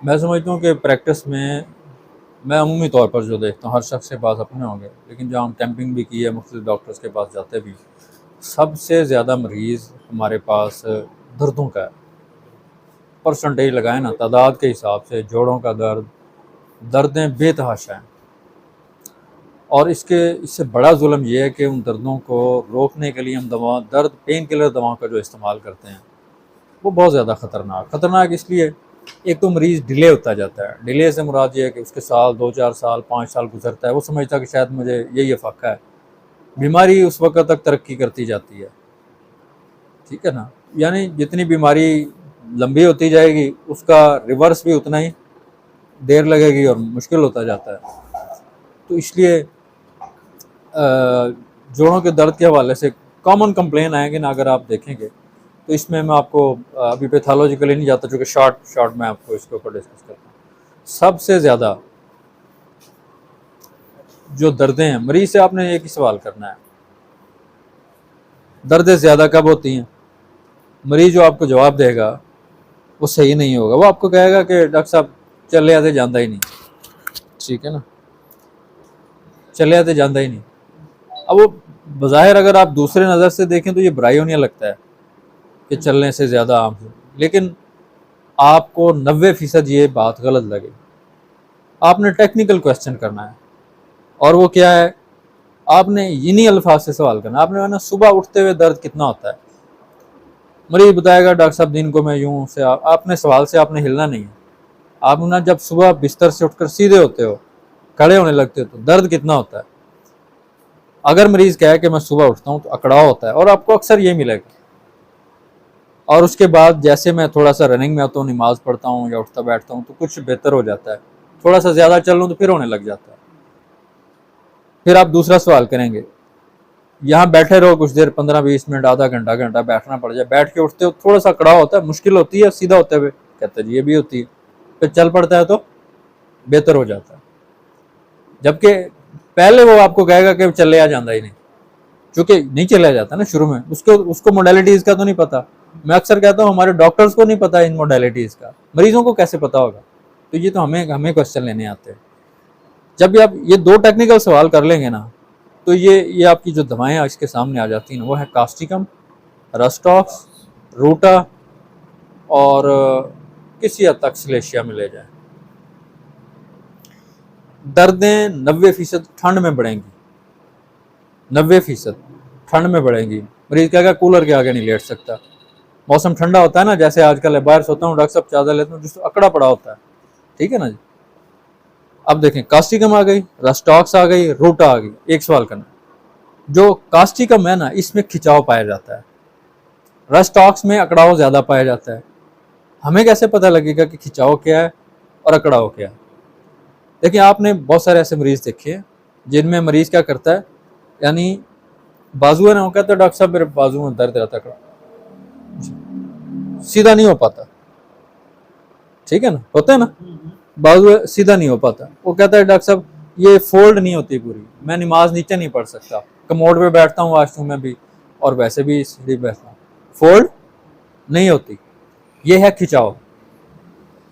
मैं समझता हूँ कि प्रैक्टिस में मैं अमूमी तौर पर जो देखता हूँ, हर शख्स के पास अपने होंगे, लेकिन जहाँ हम कैंपिंग भी की है, मुख्तलिफ डॉक्टर्स के पास जाते भी, सबसे ज़्यादा मरीज़ हमारे पास दर्दों का है। परसेंटेज लगाए ना तादाद के हिसाब से, जोड़ों का दर्द, दर्दें बेतहाशा हैं। और इससे बड़ा जुल्म ये है कि उन दर्दों को रोकने के लिए हम पेन किलर दवाओं का जो इस्तेमाल करते हैं, वो बहुत ज़्यादा ख़तरनाक इसलिए, एक तो मरीज़ डिले होता जाता है। डिले से मुराद ये है कि उसके साल 2-4 साल 5 साल गुजरता है, वो समझता है कि शायद मुझे यही अफाका है। बीमारी उस वक्त तक तरक्की करती जाती है, ठीक है ना। यानी जितनी बीमारी लंबी होती जाएगी, उसका रिवर्स भी उतना ही देर लगेगी और मुश्किल होता जाता है। तो इसलिए जोड़ों के दर्द के हवाले से कॉमन कंप्लेन आएंगे ना, अगर आप देखेंगे तो इसमें मैं आपको अभी पैथोलॉजिकली नहीं जाता, चूँकि शॉर्ट में आपको इसके ऊपर डिस्कस करता हूँ। सबसे ज़्यादा जो दर्दें हैं, मरीज से आपने एक ही सवाल करना है, दर्दें ज़्यादा कब होती हैं? मरीज जो आपको जवाब देगा वो सही नहीं होगा, वो आपको कहेगा कि डॉक्टर साहब चले आते जाता ही नहीं, ठीक है ना, चले आते जाता ही नहीं। अब वो बज़ाहिर अगर आप दूसरे नज़र से देखें तो ये बुराई होने लगता है कि चलने से ज़्यादा आम है, लेकिन आपको 90% ये बात गलत लगे। आपने टेक्निकल क्वेश्चन करना है, और वो क्या है, आपने इन्हीं अल्फाज से सवाल करना। आपने ना सुबह उठते हुए दर्द कितना होता है, मरीज बताएगा डॉक्टर साहब दिन को मैं यूं से, आपने सवाल से आपने हिलना नहीं है। आप ना जब सुबह बिस्तर से उठकर सीधे होते हो, खड़े होने लगते हो, तो दर्द कितना होता है। अगर मरीज कहे कि मैं सुबह उठता हूँ तो अकड़ाव होता है, और आपको अक्सर ये मिलेगा। और उसके बाद जैसे मैं थोड़ा सा रनिंग में आता हूँ, नमाज पढ़ता हूँ या उठता बैठता हूँ, तो कुछ बेहतर हो जाता है। थोड़ा सा ज़्यादा चल लूँ तो फिर होने लग जाता है। फिर आप दूसरा सवाल करेंगे, यहाँ बैठे रहो कुछ देर, 15-20 मिनट, आधा घंटा घंटा बैठना पड़ जाए, बैठ के उठते हो थोड़ा सा कड़ाव होता है, मुश्किल होती है सीधा होते हुए, कहते हैं ये भी होती है। फिर चल पड़ता है तो बेहतर हो जाता है। जबकि पहले वो आपको कहेगा कि चले आ जाता ही नहीं, क्योंकि नहीं चला जाता ना शुरू में, उसको मोडेलिटीज़ का तो नहीं पता। मैं अक्सर कहता हूँ हमारे डॉक्टर्स को नहीं पता इन मोडेलिटीज़ का, मरीजों को कैसे पता होगा। तो ये तो हमें क्वेश्चन लेने आते हैं। जब भी आप ये दो टेक्निकल सवाल कर लेंगे ना, तो ये आपकी जो दवाएं इसके सामने आ जाती हैं, वो है कास्टिकम, रस्टॉक्स, रूटा, और किसी हद तक सलेशिया में ले जाए। दर्दें 90% ठंड में बढ़ेंगी, 90% ठंड में बढ़ेंगी। मरीज कहेगा कूलर के आगे नहीं लेट सकता, मौसम ठंडा होता है ना, जैसे आजकल बाहर सोता हूँ डॉक्टर साहब चादर लेता हूँ, जिसको अकड़ा पड़ा होता है, ठीक है ना जी। अब देखें, कास्टिकम आ गई, रस्टॉक्स आ गई, रूटा आ गई। एक सवाल करना, जो कास्टिकम है ना, इसमें खिंचाव पाया जाता है, रस्टॉक्स में अकड़ाव ज़्यादा पाया जाता है। हमें कैसे पता लगेगा कि खिंचाव क्या है और अकड़ाव क्या है? देखिए, आपने बहुत सारे ऐसे मरीज देखे हैं जिनमें मरीज क्या करता है, यानी बाजू है ना, वो कहता है डॉक्टर साहब मेरे बाजू में दर्द रहता है, सीधा नहीं हो पाता, ठीक है ना, होता है ना, बाजू सीधा नहीं हो पाता। वो कहता है डॉक्टर साहब ये फोल्ड नहीं होती पूरी, मैं नमाज नीचे नहीं पढ़ सकता, कमोड पे बैठता हूँ वाशरूम में भी और वैसे भी सीधी बैठता हूँ, फोल्ड नहीं होती। ये है खिंचाव।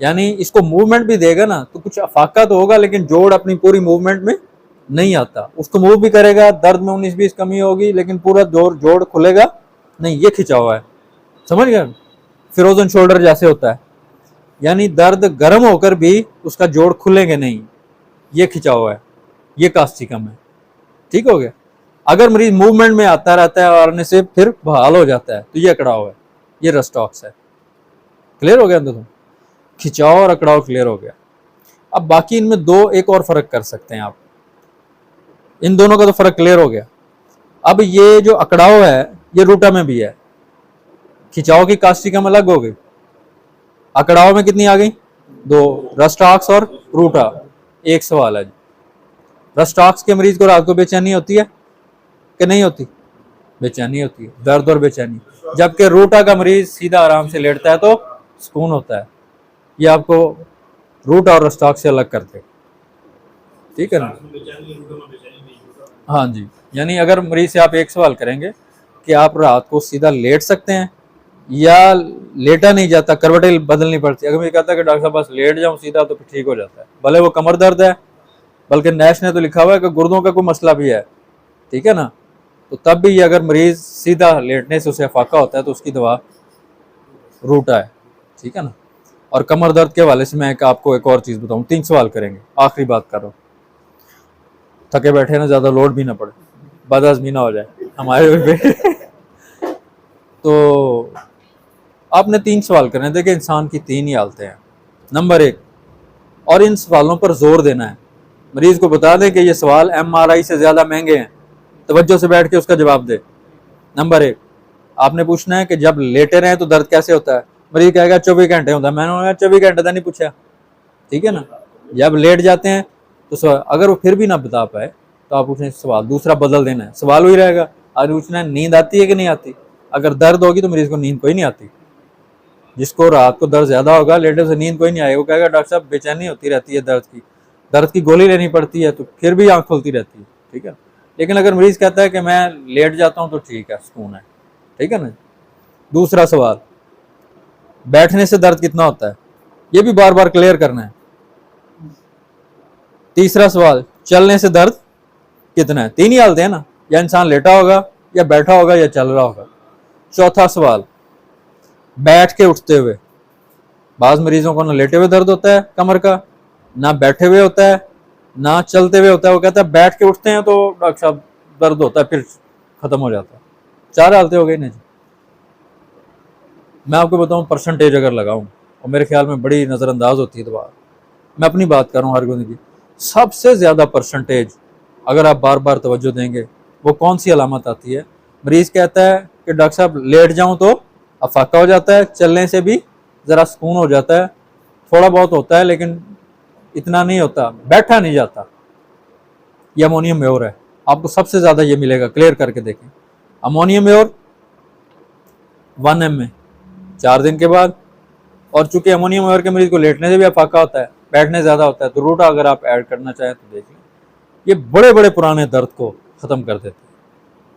यानी इसको मूवमेंट भी देगा ना तो कुछ अफाका तो होगा, लेकिन जोड़ अपनी पूरी मूवमेंट में नहीं आता। उसको मूव भी करेगा, दर्द में 19-20 कमी होगी, लेकिन पूरा जोड़ खुलेगा नहीं, ये खिंचाव है। समझ गए, फ्रोजन शोल्डर जैसे होता है, यानी दर्द गर्म होकर भी उसका जोड़ खुलेंगे नहीं, ये खिंचाव है, ये कास्टिकम है। ठीक हो गया। अगर मरीज मूवमेंट में आता रहता है और आने से फिर बहाल हो जाता है, तो ये अकड़ाव है, ये रस्टॉक्स है। क्लियर हो गया तो खिंचाव और अकड़ाव क्लियर हो गया। अब बाकी इनमें दो एक और फर्क कर सकते हैं आप, इन दोनों का तो फर्क क्लियर हो गया। अब ये जो अकड़ाव है ये रूटा में भी है, खिंचाव की कास्टिकम अलग हो गई, अकड़ाव में कितनी आ गई, दो, रस्टॉक्स और रूटा। एक सवाल है जी, रस्टॉक्स के मरीज को रात को बेचैनी होती है कि नहीं होती? बेचैनी होती है, दर्द और बेचैनी। जबकि रूटा का मरीज सीधा आराम से लेटता है तो सुकून होता है। ये आपको रूट और रस्टॉक से अलग करते, ठीक है ना। हाँ जी, यानी अगर मरीज से आप एक सवाल करेंगे कि आप रात को सीधा लेट सकते हैं या लेटा नहीं जाता, करवटें बदलनी पड़ती। अगर मुझे कहता है कि डॉक्टर साहब बस लेट जाऊं सीधा तो फिर ठीक हो जाता है, भले वो कमर दर्द है, बल्कि नैश ने तो लिखा हुआ है कि गुर्दों का कोई मसला भी है, ठीक है ना। तो तब भी अगर मरीज सीधा लेटने से उसे फाका होता है तो उसकी दवा रूटा है, ठीक है ना। और कमर दर्द के हवाले से मैं आपको एक और चीज़ बताऊं, 3 सवाल करेंगे, आखिरी बात कर रहा हूँ, थके बैठे ना, ज़्यादा लोड भी ना पड़े, बदहज़मी ना हो जाए हमारे पे तो आपने 3 सवाल करने, देखिए इंसान की 3 ही हालतें हैं। नंबर 1, और इन सवालों पर जोर देना है, मरीज को बता दें कि ये सवाल MRI से ज़्यादा महंगे हैं, तवज्जो से बैठ के उसका जवाब दे। नंबर 1, आपने पूछना है कि जब लेटे रहे तो दर्द कैसे होता है। मरीज कहेगा 24 घंटे होता है, मैंने 24 घंटे तो नहीं पूछा, ठीक है ना। जब लेट जाते हैं तो अगर वो फिर भी ना बता पाए तो आप पूछें सवाल दूसरा बदल देना है, सवाल वही रहेगा। आज पूछना है नींद आती है कि नहीं आती। अगर दर्द होगी तो मरीज को नींद कोई नहीं आती। जिसको रात को दर्द ज्यादा होगा, लेटे से नींद कोई नहीं आएगा, वो कहेगा डॉक्टर साहब बेचैनी होती रहती है, दर्द की गोली लेनी पड़ती है तो फिर भी आंख खुलती रहती है, ठीक है। लेकिन अगर मरीज कहता है कि मैं लेट जाता हूँ तो ठीक है, सुकून है, ठीक है ना। दूसरा सवाल, बैठने से दर्द कितना होता है, ये भी बार बार क्लियर करना है। तीसरा सवाल, चलने से दर्द कितना है। 3 ही हालतें हैं ना, या इंसान लेटा होगा, या बैठा होगा, या चल रहा होगा। चौथा सवाल, बैठ के उठते हुए, बाज मरीजों को ना लेटे हुए दर्द होता है कमर का, ना बैठे हुए होता है, ना चलते हुए होता है। वो कहता है बैठ के उठते हैं तो डॉक्टर साहब दर्द होता है, फिर खत्म हो जाता है। 4 हालतें हो गई ना जी। मैं आपको बताऊं, परसेंटेज अगर लगाऊं, और मेरे ख्याल में बड़ी नज़रअंदाज होती है दवा, मैं अपनी बात कर रहा हूँ हर बंदे की, सबसे ज़्यादा परसेंटेज अगर आप बार बार तवज्जो देंगे, वो कौन सी अलामत आती है। मरीज कहता है कि डॉक्टर साहब लेट जाऊं तो अफाका हो जाता है, चलने से भी ज़रा सुकून हो जाता है, थोड़ा बहुत होता है लेकिन इतना नहीं होता, बैठा नहीं जाता। ये अमोनियम म्योर है, आपको सबसे ज़्यादा ये मिलेगा, क्लियर करके देखें। अमोनियम म्योर 1 mg 4 दिन के बाद। और चूंकि अमोनियम म्योर के मरीज को लेटने से भी अफाका होता है, बैठने ज़्यादा होता है, तो रूटा अगर आप ऐड करना चाहें तो देख लें, ये बड़े बड़े पुराने दर्द को ख़त्म कर देते हैं।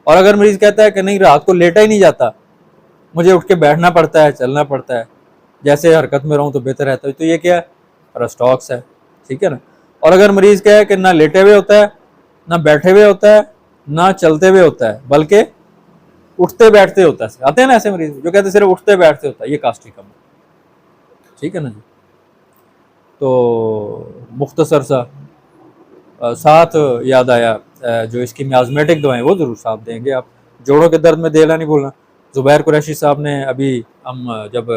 और अगर मरीज कहता है कि नहीं रात को लेटा ही नहीं जाता, मुझे उठ के बैठना पड़ता है, चलना पड़ता है, जैसे हरकत में रहूँ तो बेहतर रहता है, तो ये क्या है, रस्टॉक्स है, ठीक है ना। और अगर मरीज कहे कि ना लेटे हुए होता है, ना बैठे हुए होता है, ना चलते हुए होता है, बल्कि उठते बैठते होता है, आते हैं ना ऐसे मरीज जो कहते हैं सिर्फ उठते बैठते होता है, ये कास्टिकम है, ठीक है ना जी। तो मुख्तसर सा साथ याद आया, जो इसकी मियाज़मेटिक दवाएं वो ज़रूर साथ देंगे आप, जोड़ों के दर्द में देना नहीं भूलना। ज़ुबैर कुरैशी साहब ने अभी हम जब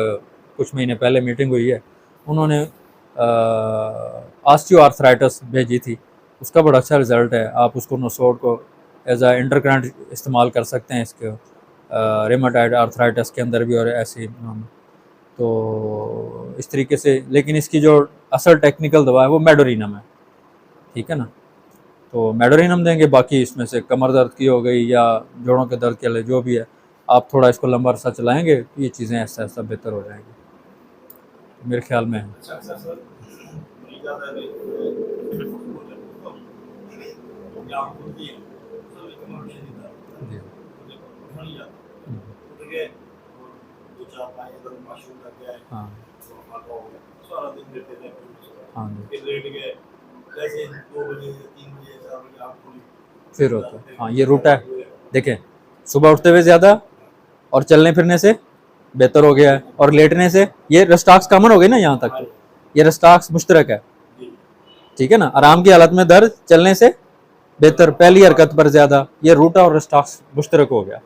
कुछ महीने पहले मीटिंग हुई है, उन्होंने ऑस्टियो आर्थराइटिस भेजी थी, उसका बड़ा अच्छा रिजल्ट है। आप उसको नोसोड को एज आ इंटरकरेंट इस्तेमाल कर सकते हैं इसके रेमाटाइड आर्थराइटिस के अंदर भी और ऐसे। तो इस तरीके से, लेकिन इसकी जो असल टेक्निकल दवा है वो मेडोरिनम है, ठीक है ना। तो मेडोरिनम देंगे, बाकी इसमें से कमर दर्द की हो गई या जोड़ों के दर्द के लिए जो भी है, आप थोड़ा इसको लंबा अरसा चलाएंगे तो ये चीज़ें ऐसा ऐसा बेहतर हो जाएंगी, मेरे ख्याल में। हाँ हाँ फिर होता है, हाँ ये रूट है। देखें, सुबह उठते हुए ज़्यादा और चलने फिरने से बेहतर हो गया है, और लेटने से ये रस्टाक्स कॉमन हो गई ना यहाँ तक, ये रस्टाक्स मुश्तरक है, ठीक है ना। आराम की हालत में दर्द, चलने से बेहतर, पहली हरकत पर ज़्यादा, ये रूटा और रस्टाक्स मुश्तरक हो गया।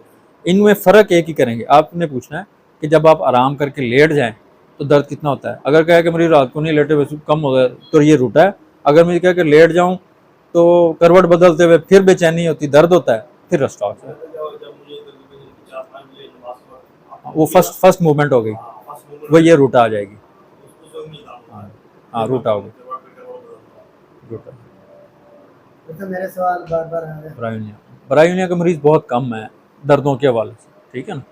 इनमें फ़र्क एक ही करेंगे, आपने पूछना है कि जब आप आराम करके लेट जाएं तो दर्द कितना होता है। अगर कहे कि मेरी रात को नहीं लेटे हुए कम हो गया तो ये रूटा है। अगर मुझे कहे कि लेट जाऊं तो करवट बदलते हुए फिर बेचैनी होती, दर्द होता है, फिर रस्टॉक्स है। वो फर्स्ट मूवमेंट हो गई, वो ये रूटा आ जाएगी। हाँ रूटा हो गई, रूटा। तो मेरे सवाल बार बार आ रहे हैं। ब्रायोनिया का मरीज बहुत कम है दर्दों के हवाले से, ठीक है ना।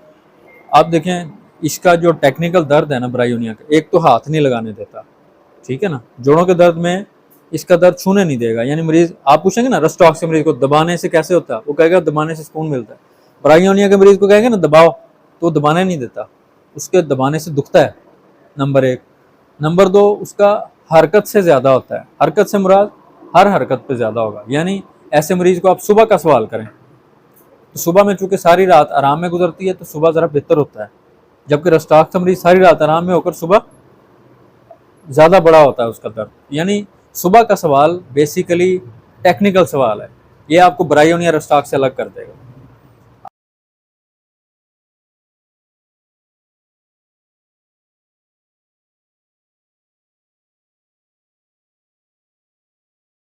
आप देखें इसका जो टेक्निकल दर्द है ना ब्रायोनिया का, एक तो हाथ नहीं लगाने देता, ठीक है ना। जोड़ों के दर्द में इसका दर्द छूने नहीं देगा, यानी मरीज, आप पूछेंगे ना रस्टॉक्स के मरीज को दबाने से कैसे होता है, वो कहेगा दबाने से सुकून मिलता है। ब्रायोनिया के मरीज को कहेंगे ना दबाओ तो दबाने नहीं देता, उसके दबाने से दुखता है, नंबर 1। नंबर 2, उसका हरकत से ज़्यादा होता है। हरकत से मुराद हर हरकत पे ज़्यादा होगा। यानी ऐसे मरीज को आप सुबह का सवाल करें तो सुबह में चूंकि सारी रात आराम में गुजरती है तो सुबह ज़रा बेहतर होता है, जबकि रस्टाक्स का मरीज सारी रात आराम में होकर सुबह ज़्यादा बड़ा होता है उसका दर्द। यानी सुबह का सवाल बेसिकली टेक्निकल सवाल है, ये आपको ब्रायोनिया रस्टाक्स से अलग कर देगा।